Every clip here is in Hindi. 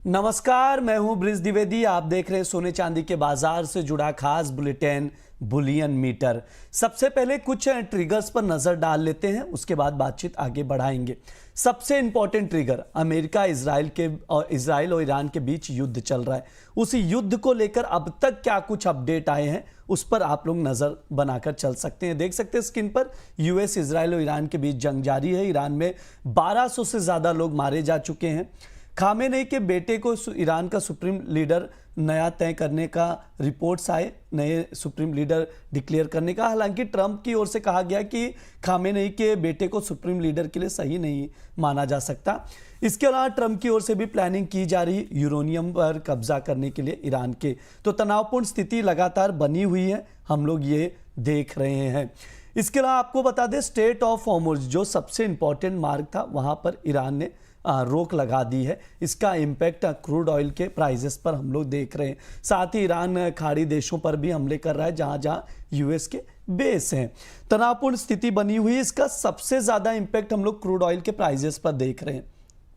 नमस्कार, मैं हूं ब्रिज द्विवेदी। आप देख रहे हैं सोने चांदी के बाजार से जुड़ा खास बुलेटिन बुलियन मीटर। सबसे पहले कुछ ट्रिगर्स पर नजर डाल लेते हैं, उसके बाद बातचीत आगे बढ़ाएंगे। सबसे इंपॉर्टेंट ट्रिगर, अमेरिका इजराइल और ईरान के बीच युद्ध चल रहा है। उस युद्ध को लेकर अब तक क्या कुछ अपडेट आए हैं उस पर आप लोग नजर बनाकर चल सकते हैं। देख सकते हैं स्क्रीन पर, यूएस, इजराइल और ईरान के बीच जंग जारी है। ईरान में 1200 से ज्यादा लोग मारे जा चुके हैं। खामेनेई के बेटे को ईरान का सुप्रीम लीडर नया तय करने का रिपोर्ट्स आए, नए सुप्रीम लीडर डिक्लेयर करने का। हालांकि ट्रंप की ओर से कहा गया कि खामेनेई के बेटे को सुप्रीम लीडर के लिए सही नहीं माना जा सकता। इसके अलावा ट्रंप की ओर से भी प्लानिंग की जा रही यूरेनियम पर कब्जा करने के लिए ईरान के। तो तनावपूर्ण स्थिति लगातार बनी हुई है, हम लोग ये देख रहे हैं। इसके अलावा आपको बता दें, स्ट्रेट ऑफ हॉर्मुज़ जो सबसे इंपॉर्टेंट मार्ग था, वहां पर ईरान ने रोक लगा दी है। इसका इम्पैक्ट क्रूड ऑयल के प्राइजेस पर हम लोग देख रहे हैं। साथ ही ईरान खाड़ी देशों पर भी हमले कर रहा है जहां जहां यूएस के बेस हैं। तनावपूर्ण स्थिति बनी हुई है। इसका सबसे ज्यादा इम्पैक्ट हम लोग क्रूड ऑयल के प्राइजेस पर देख रहे हैं।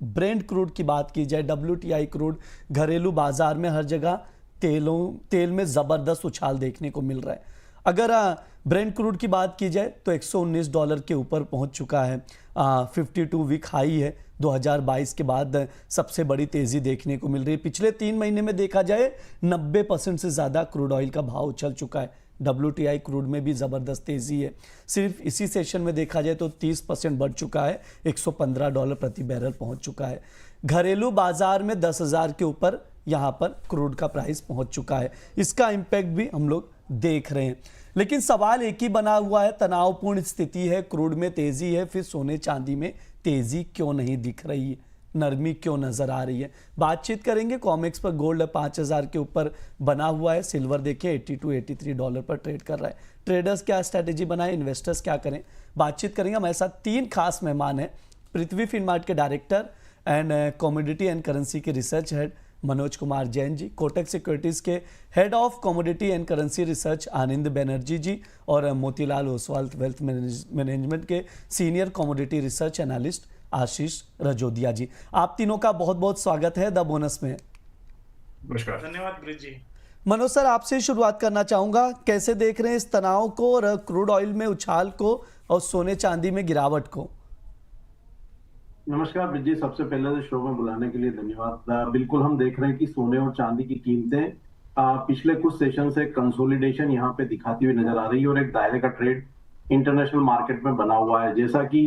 ब्रेंट क्रूड की बात की जाए, WTI क्रूड, घरेलू बाजार में हर जगह तेल में जबरदस्त उछाल देखने को मिल रहा है। अगर ब्रेंट क्रूड की बात की जाए तो $119 के ऊपर पहुंच चुका है। 52 वीक हाई है। 2022 के बाद सबसे बड़ी तेजी देखने को मिल रही है। पिछले 3 महीने में देखा जाए 90% से ज़्यादा क्रूड ऑयल का भाव उछल चुका है। WTI क्रूड में भी ज़बरदस्त तेजी है। सिर्फ इसी सेशन में देखा जाए तो 30% बढ़ चुका है, $115 प्रति बैरल पहुंच चुका है। घरेलू बाजार में 10,000 के ऊपर यहाँ पर क्रूड का प्राइस पहुंच चुका है। इसका इम्पैक्ट भी हम लोग देख रहे हैं। लेकिन सवाल एक ही बना हुआ है, तनावपूर्ण स्थिति है, क्रूड में तेजी है, फिर सोने चांदी में तेजी क्यों नहीं दिख रही है, नरमी क्यों नजर आ रही है। बातचीत करेंगे। कॉमेक्स पर गोल्ड 5,000 के ऊपर बना हुआ है। सिल्वर देखिए $82-83 पर ट्रेड कर रहा है। ट्रेडर्स क्या स्ट्रैटेजी बनाए, इन्वेस्टर्स क्या करें, बातचीत करेंगे। हमारे साथ 3 खास मेहमान हैं। पृथ्वी फिनमार्ट के director and commodity and currency के research head Manoj Kumar Jain ji, Kotak securities के head of commodity and currency research Anand Banerjee ji, और मोतीलाल ओसवाल वेल्थ मैनेजमेंट के senior commodity research analyst Ashish Rajodia ji. आप तीनों का बहुत बहुत स्वागत है द बोनस में। नमस्कार। धन्यवाद ब्रिज जी। मनोज सर, आपसे शुरुआत करना चाहूंगा। कैसे देख रहे हैं इस तनाव को और क्रूड ऑयल में उछाल को और सोने चांदी में गिरावट को? नमस्कार विजय, सबसे पहले तो शो में बुलाने के लिए धन्यवाद। बिल्कुल हम देख रहे हैं कि सोने और चांदी की कीमतें पिछले कुछ सेशन से कंसोलिडेशन यहाँ पे दिखाती हुई नजर आ रही है और एक दायरे का ट्रेड इंटरनेशनल मार्केट में बना हुआ है। जैसा कि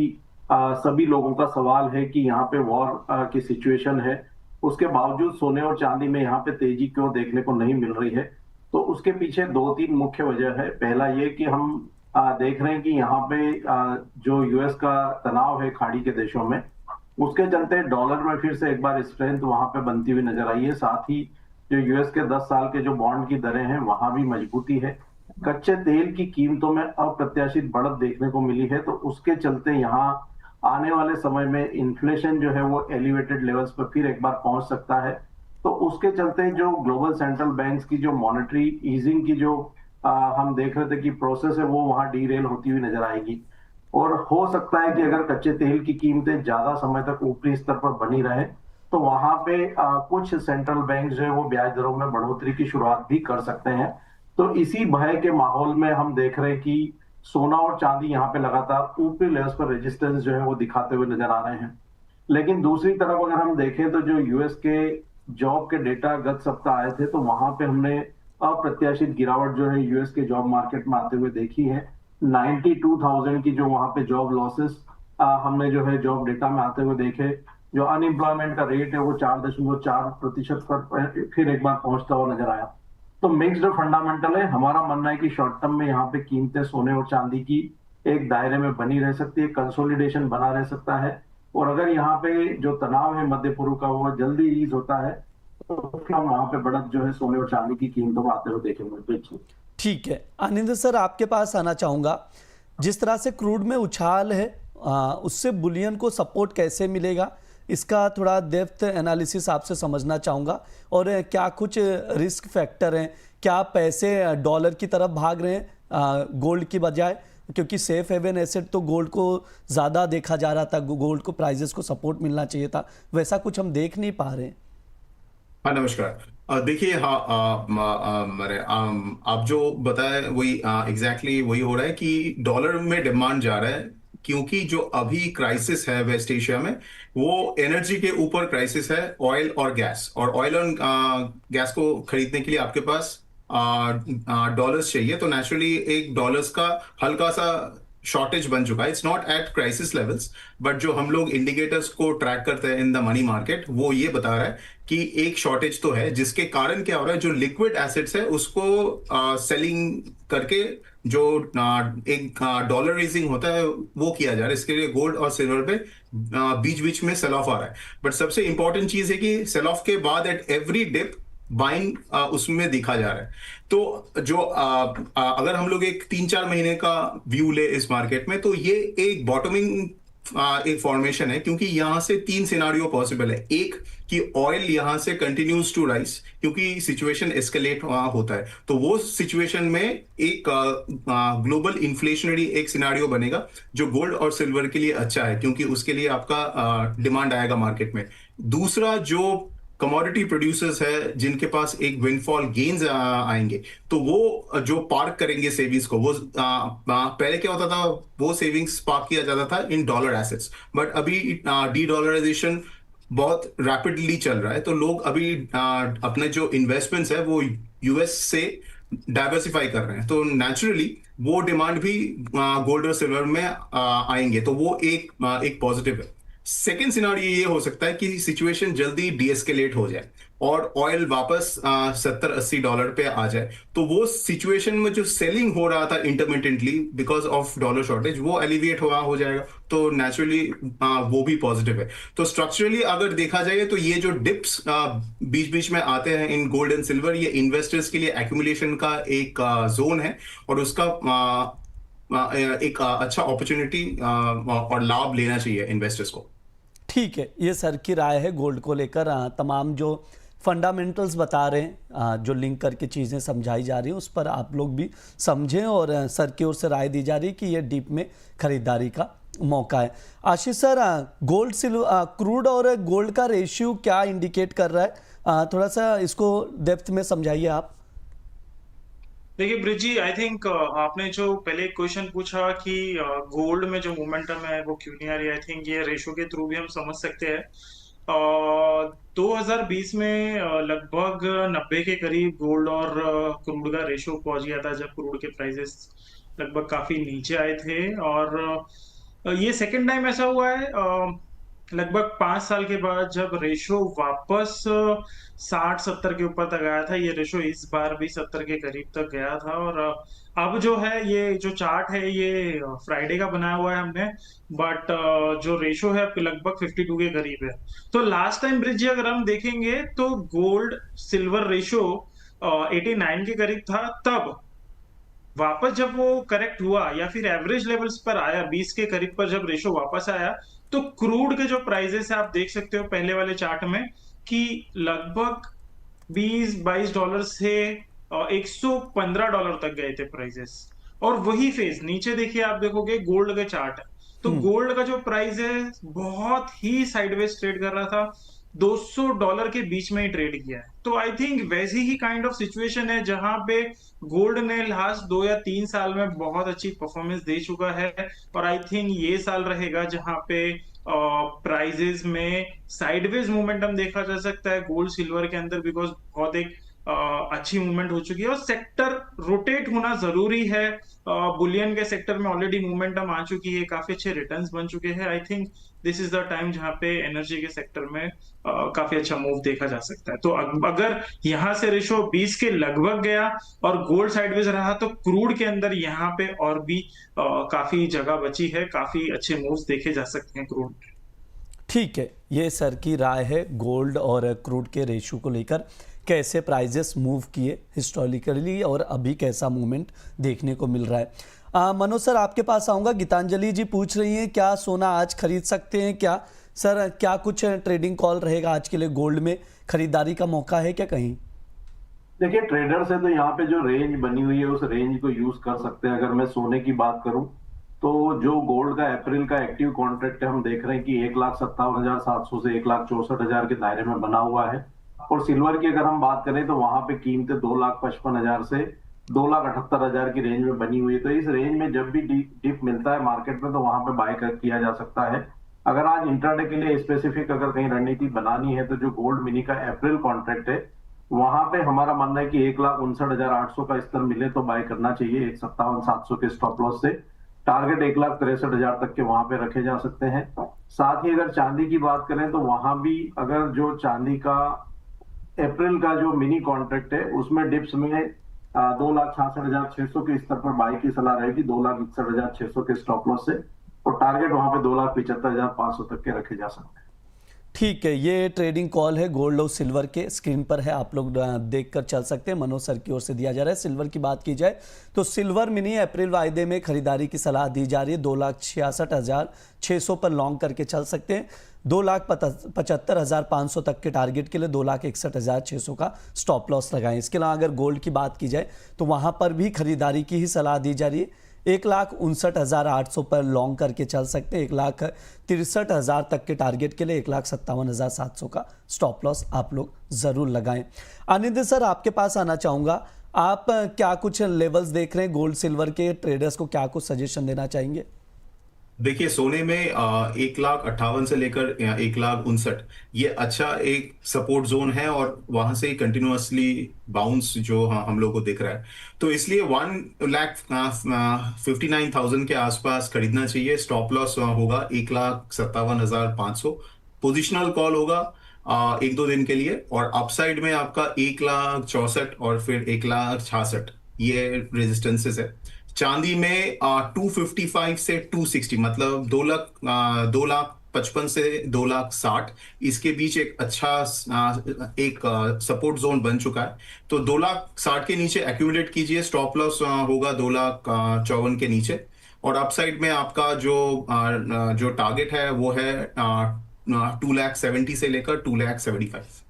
सभी लोगों का सवाल है कि यहाँ पे वॉर की सिचुएशन है, उसके बावजूद सोने और चांदी में यहाँ पे तेजी क्यों देखने को नहीं मिल रही है। तो उसके पीछे 2-3 मुख्य वजह है। पहला ये कि हम देख रहे हैं कि यहाँ पे जो यूएस का तनाव है खाड़ी के देशों में, उसके चलते डॉलर में फिर से एक बार स्ट्रेंथ वहां पे बनती हुई नजर आई है। साथ ही जो यूएस के 10 साल के जो बॉन्ड की दरें हैं वहां भी मजबूती है। कच्चे तेल की कीमतों में अप्रत्याशित बढ़त देखने को मिली है, तो उसके चलते यहाँ आने वाले समय में इन्फ्लेशन जो है वो एलिवेटेड लेवल्स पर फिर एक बार पहुंच सकता है। तो उसके चलते जो ग्लोबल सेंट्रल बैंक्स की जो मॉनेटरी ईजिंग की जो हम देख रहे थे कि प्रोसेस है, वो वहां डीरेल होती हुई नजर आएगी। और हो सकता है कि अगर कच्चे तेल की कीमतें ज्यादा समय तक ऊपरी स्तर पर बनी रहे तो वहां पे कुछ सेंट्रल बैंक जो है वो ब्याज दरों में बढ़ोतरी की शुरुआत भी कर सकते हैं। तो इसी भय के माहौल में हम देख रहे हैं कि सोना और चांदी यहाँ पे लगातार ऊपरी लेवल्स पर रेजिस्टेंस जो है वो दिखाते हुए नजर आ रहे हैं। लेकिन दूसरी तरफ अगर हम देखें तो जो यूएस के जॉब के डेटा गत सप्ताह आए थे, तो वहां पे हमने अप्रत्याशित गिरावट जो है यूएस के जॉब मार्केट में आते हुए देखी है। 92,000 की जो वहां पे जॉब लॉसेस हमने जो है जॉब डेटा में आते हुए देखे। जो अनएम्प्लॉयमेंट का रेट है वो 4.4% पर फिर एक बार पहुंचता हुआ नजर आया। तो मिक्स्ड फंडामेंटल है। हमारा मानना है कि शॉर्ट टर्म में यहाँ पे कीमतें सोने और चांदी की एक दायरे में बनी रह सकती है, कंसोलिडेशन बना रह सकता है। और अगर यहाँ पे जो तनाव है मध्य पूर्व का वो जल्दी ईज होता है तो फिर हम वहां पे बढ़त जो है सोने और चांदी की कीमतों में आते हुए देखेंगे। ठीक है, आनंद सर आपके पास आना चाहूंगा। जिस तरह से क्रूड में उछाल है, उससे बुलियन को सपोर्ट कैसे मिलेगा, इसका थोड़ा डेप्थ एनालिसिस आपसे समझना चाहूंगा। और क्या कुछ रिस्क फैक्टर हैं, क्या पैसे डॉलर की तरफ भाग रहे हैं गोल्ड की बजाय, क्योंकि सेफ हेवन एसेट तो गोल्ड को ज़्यादा देखा जा रहा था, गोल्ड को प्राइजेस को सपोर्ट मिलना चाहिए था, वैसा कुछ हम देख नहीं पा रहे हैं। हाँ, नमस्कार। देखिए, हाँ, आप जो बताए वही एग्जैक्टली वही हो रहा है कि डॉलर में डिमांड जा रहा है, क्योंकि जो अभी क्राइसिस है वेस्ट एशिया में, वो एनर्जी के ऊपर क्राइसिस है, ऑयल और गैस। और ऑयल और गैस को खरीदने के लिए आपके पास डॉलर्स चाहिए, तो नेचुरली एक डॉलर्स का हल्का सा शॉर्टेज बन चुका है। It's not at crisis levels, but जो हम लोग इंडिकेटर्स को ट्रैक करते हैं इन द मनी मार्केट, वो ये बता रहा है कि एक शॉर्टेज तो है, जिसके कारण क्या हो रहा है, जो लिक्विड एसेट्स है उसको सेलिंग करके जो एक डॉलर रेजिंग होता है वो किया जा रहा है। इसके लिए गोल्ड और सिल्वर पे बीच बीच में सेल ऑफ आ रहा है। बट सबसे इंपॉर्टेंट चीज है कि सेल ऑफ के बाद एट एवरी डिप बाइंग उसमें दिखा जा रहा है। तो जो अगर हम लोग एक 3-4 महीने का व्यू ले इस मार्केट में, तो ये एक बॉटमिंग एक फॉर्मेशन है, क्योंकि यहां से 3 सिनारियो पॉसिबल है। एक कि ऑयल यहां से कंटिन्यूज टू राइज, क्योंकि सिचुएशन एस्केलेट होता है, तो वो सिचुएशन में एक ग्लोबल इन्फ्लेशनरी एक सिनारियो बनेगा, जो गोल्ड और सिल्वर के लिए अच्छा है, क्योंकि उसके लिए आपका डिमांड आएगा मार्केट में। दूसरा, जो कमोडिटी प्रोड्यूसर्स है जिनके पास एक विंडफॉल गेन्स आएंगे, तो वो जो पार्क करेंगे सेविंग्स को, वो पहले क्या होता था, वो सेविंग्स पार्क किया जाता था इन डॉलर एसेट्स, बट अभी डी डॉलराइजेशन बहुत रैपिडली चल रहा है, तो लोग अभी अपने जो इन्वेस्टमेंट्स है वो यूएस से डाइवर्सिफाई कर रहे हैं, तो नेचुरली वो डिमांड भी गोल्ड और सिल्वर में आएंगे, तो वो एक पॉजिटिव है। सेकेंड सिनारियो ये हो सकता है कि सिचुएशन जल्दी डीएस्केलेट हो जाए और ऑयल वापस $70-80 पे आ जाए, तो वो सिचुएशन में जो सेलिंग हो रहा था intermittently because of dollar shortage, वो एलिविएट हो जाएगा, तो नेचुरली वो भी पॉजिटिव है। तो स्ट्रक्चरली अगर देखा जाए, तो ये जो डिप्स बीच बीच में आते हैं इन गोल्ड एंड सिल्वर, ये इन्वेस्टर्स के लिए एक्यूमुलेशन का एक जोन है, और उसका एक अच्छा अपॉर्चुनिटी और लाभ लेना चाहिए इन्वेस्टर्स को। ठीक है, ये सर की राय है गोल्ड को लेकर। तमाम जो फंडामेंटल्स बता रहे हैं, जो लिंक करके चीज़ें समझाई जा रही हैं, उस पर आप लोग भी समझें, और सर की ओर से राय दी जा रही है कि ये डीप में खरीदारी का मौका है। आशीष सर, गोल्ड सिल्वर क्रूड और गोल्ड का रेशियो क्या इंडिकेट कर रहा है? थोड़ा सा इसको डेप्थ में समझाइए आप। देखिए ब्रिज जी, आई थिंक आपने जो पहले क्वेश्चन पूछा कि गोल्ड में जो मोमेंटम है वो क्यों नहीं आ रही, आई थिंक ये रेशो के थ्रू भी हम समझ सकते हैं। 2020 में लगभग 90 के करीब गोल्ड और क्रूड का रेशो पहुंच गया था, जब क्रूड के प्राइसेस लगभग काफी नीचे आए थे। और ये सेकेंड टाइम ऐसा हुआ है लगभग 5 साल के बाद, जब रेशो वापस 60-70 के ऊपर तक आया था। ये रेशो इस बार भी 70 के करीब तक गया था। और अब जो है, ये जो चार्ट है ये फ्राइडे का बनाया हुआ है हमने, बट जो रेशो है लगभग 52 के करीब है। तो लास्ट टाइम ब्रिज जी अगर हम देखेंगे तो गोल्ड सिल्वर रेशो 89 के करीब था, तब वापस जब वो करेक्ट हुआ या फिर एवरेज लेवल्स पर आया 20 के करीब पर, जब रेशो वापस आया, तो क्रूड के जो प्राइजेस है आप देख सकते हो पहले वाले चार्ट में कि लगभग $20-22 से $115 तक गए थे प्राइजेस। और वही फेज नीचे देखिए, आप देखोगे गोल्ड का चार्ट, तो गोल्ड का जो प्राइस है बहुत ही साइडवेज ट्रेड कर रहा था, $200 के बीच में ही ट्रेड किया है। तो आई थिंक वैसी ही काइंड ऑफ सिचुएशन है जहां पे गोल्ड ने लास्ट 2 या 3 साल में बहुत अच्छी परफॉर्मेंस दे चुका है, और आई थिंक ये साल रहेगा जहां पे प्राइजेस में साइडवेज मोमेंटम देखा जा सकता है गोल्ड सिल्वर के अंदर, बिकॉज बहुत एक अच्छी मूवमेंट हो चुकी है और सेक्टर रोटेट होना जरूरी है। बुलियन के सेक्टर में ऑलरेडी मूवमेंटम आ चुकी है, काफी अच्छे रिटर्न्स बन चुके हैं। I think this is the time जहां पे एनर्जी के सेक्टर में काफी अच्छा मूव देखा जा सकता है। तो अगर यहां से रेशो 20 के लगभग गया और गोल्ड साइडवेज रहा, तो क्रूड के अंदर यहाँ पे और भी काफी जगह बची है, काफी अच्छे मूव्स देखे जा सकते हैं क्रूड। ठीक है, ये सर की राय है गोल्ड और क्रूड के रेशियो को लेकर, कैसे प्राइजेस मूव किए हिस्टोरिकली और अभी कैसा मूवमेंट देखने को मिल रहा है। मनोज सर, आपके पास आऊँगा। गीतांजलि जी पूछ रही हैं क्या सोना आज खरीद सकते हैं क्या? सर, क्या कुछ ट्रेडिंग कॉल रहेगा आज के लिए? गोल्ड में खरीदारी का मौका है क्या कहीं? देखिए, ट्रेडर्स है तो यहाँ पे जो रेंज बनी हुई है उस रेंज को यूज कर सकते हैं। अगर मैं सोने की बात करूं तो जो गोल्ड का अप्रैल का एक्टिव कॉन्ट्रैक्ट है, हम देख रहे हैं कि 1,57,700 से 1,64,000 के दायरे में बना हुआ है। और सिल्वर की अगर हम बात करें तो वहां पे कीमतें 2,55,000 से 2,78,000 की रेंज में बनी हुई है। तो इस रेंज में जब भी डिप मिलता है मार्केट में तो वहां पे बाय किया जा सकता है। अगर आज इंट्राडे के लिए स्पेसिफिक अगर कहीं रणनीति बनानी है तो जो गोल्ड मिनी का अप्रैल कॉन्ट्रैक्ट है वहां पे हमारा मानना है कि 1,59,800 का स्तर मिले तो बाय करना चाहिए 1,57,700 के स्टॉप लॉस से। टारगेट 1,63,000 तक के वहां पे रखे जा सकते हैं। साथ ही अगर चांदी की बात करें तो वहां भी अगर जो चांदी का अप्रैल का जो मिनी कॉन्ट्रैक्ट है उसमें डिप्स में 2,66,600 के स्तर पर बाय की सलाह रहेगी 2,61,600 के स्टॉप लॉस से, और टारगेट वहां पे 2,75,500 तक के रखे जा सकते हैं। ठीक है, ये ट्रेडिंग कॉल है गोल्ड और सिल्वर के, स्क्रीन पर है, आप लोग देख कर चल सकते हैं। मनोज सर की ओर से दिया जा रहा है। सिल्वर की बात की जाए तो सिल्वर मिनी अप्रैल वायदे में खरीदारी की सलाह दी जा रही है। 2,66,600 पर लॉन्ग करके चल सकते हैं। 2,75,500 तक के टारगेट के लिए 2,61,600 का स्टॉप लॉस लगाएं। इसके अलावा अगर गोल्ड की बात की जाए तो वहां पर भी खरीदारी की ही सलाह दी जा रही है। 1,59,800 पर लॉन्ग करके चल सकते हैं। 1,63,000 तक के टारगेट के लिए 1,57,700 का स्टॉप लॉस आप लोग जरूर लगाएं। आनंद सर, आपके पास आना चाहूंगा। आप क्या कुछ लेवल्स देख रहे हैं गोल्ड सिल्वर के, ट्रेडर्स को क्या कुछ सजेशन देना चाहेंगे? देखिए, सोने में 1,58,000 से लेकर 1,59,000 ये अच्छा एक सपोर्ट जोन है और वहां से कंटिन्यूअसली बाउंस जो हम लोग को दिख रहा है। तो इसलिए 1,59,000 के आसपास खरीदना चाहिए। स्टॉप लॉस होगा 1,57,500। पोजिशनल कॉल होगा 1-2 दिन के लिए, और अपसाइड में आपका 1,64,000 और फिर 1,66,000 ये रेजिस्टेंसेस है। चांदी में 255 से 260, मतलब 2,55,000 से 2,60,000 इसके बीच एक अच्छा एक सपोर्ट जोन बन चुका है। तो 2,60,000 के नीचे एक्यूमुलेट कीजिए। स्टॉप लॉस होगा 2,54,000 के नीचे, और अपसाइड में आपका जो टारगेट है वो है 2,70,000 से लेकर 2,75,000।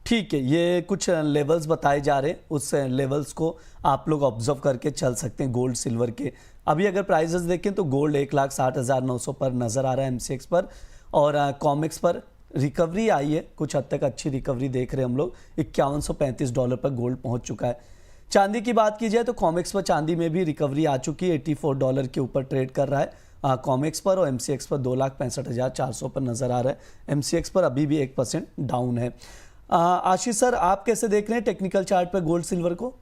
ठीक है, ये कुछ लेवल्स बताए जा रहे हैं, उस लेवल्स को आप लोग ऑब्जर्व करके चल सकते हैं गोल्ड सिल्वर के। अभी अगर प्राइजेस देखें तो गोल्ड 1,60,900 पर नज़र आ रहा है एमसीएक्स पर, और कॉमेक्स पर रिकवरी आई है, कुछ हद तक अच्छी रिकवरी देख रहे हैं हम लोग। $5,135 पर गोल्ड पहुंच चुका है। चांदी की बात की जाए तो कॉमेक्स पर चांदी में भी रिकवरी आ चुकी है, $84 के ऊपर ट्रेड कर रहा है कॉमेक्स पर, और एमसीएक्स पर 2,65,400 पर नज़र आ रहा है। एमसीएक्स पर अभी भी 1% डाउन है। आशीष सर, आप कैसे देख रहे हैं टेक्निकल चार्ट पर गोल्ड सिल्वर को?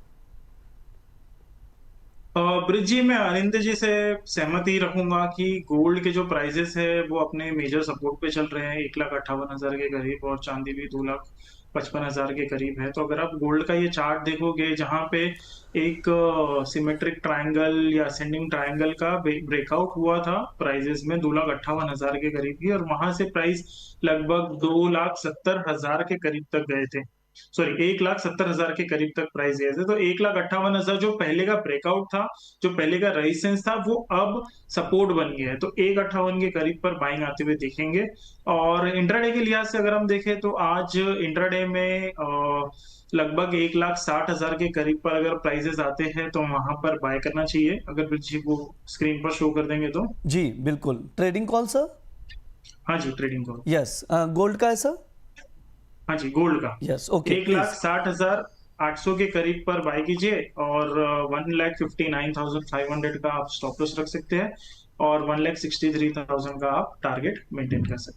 ब्रिज जी, मैं अरिंद जी से सहमति रखूंगा कि गोल्ड के जो प्राइसेस है वो अपने मेजर सपोर्ट पे चल रहे हैं 1,58,000 के करीब, और चांदी भी 2,55,000 के करीब है। तो अगर आप गोल्ड का ये चार्ट देखोगे जहां पे एक सिमेट्रिक ट्रायंगल या असेंडिंग ट्रायंगल का ब्रेकआउट हुआ था प्राइजेस में 2,58,000 के करीब ही, और वहां से प्राइस लगभग 2,70,000 के करीब तक गए थे। सॉरी, 1,70,000 के करीब तक प्राइस गए थे। तो 1,58,000 जो पहले का ब्रेकआउट था, जो पहले का रेजिस्टेंस था, वो अब सपोर्ट बन गया है। तो 1,58 के करीब पर बाइंग आते हुए दिखेंगे। और इंट्राडे के लिहाज से अगर हम देखें तो आज इंट्राडे में लगभग 1,60,000 के करीब पर अगर प्राइसेस आते हैं तो वहां पर बाय करना चाहिए। अगर ब्रिज वो स्क्रीन पर शो कर देंगे तो। जी बिल्कुल। Trading call sir? हाँ जी, ट्रेडिंग कॉल। यस। गोल्ड का है सर? हाँ जी, गोल्ड का। Yes, okay. 1,60,800 के करीब पर बाय कीजिए, और 1,59,500 का आप स्टॉप लॉस रख सकते हैं, और 1,63,000 का आप टारगेट मेंटेन कर सकते हैं।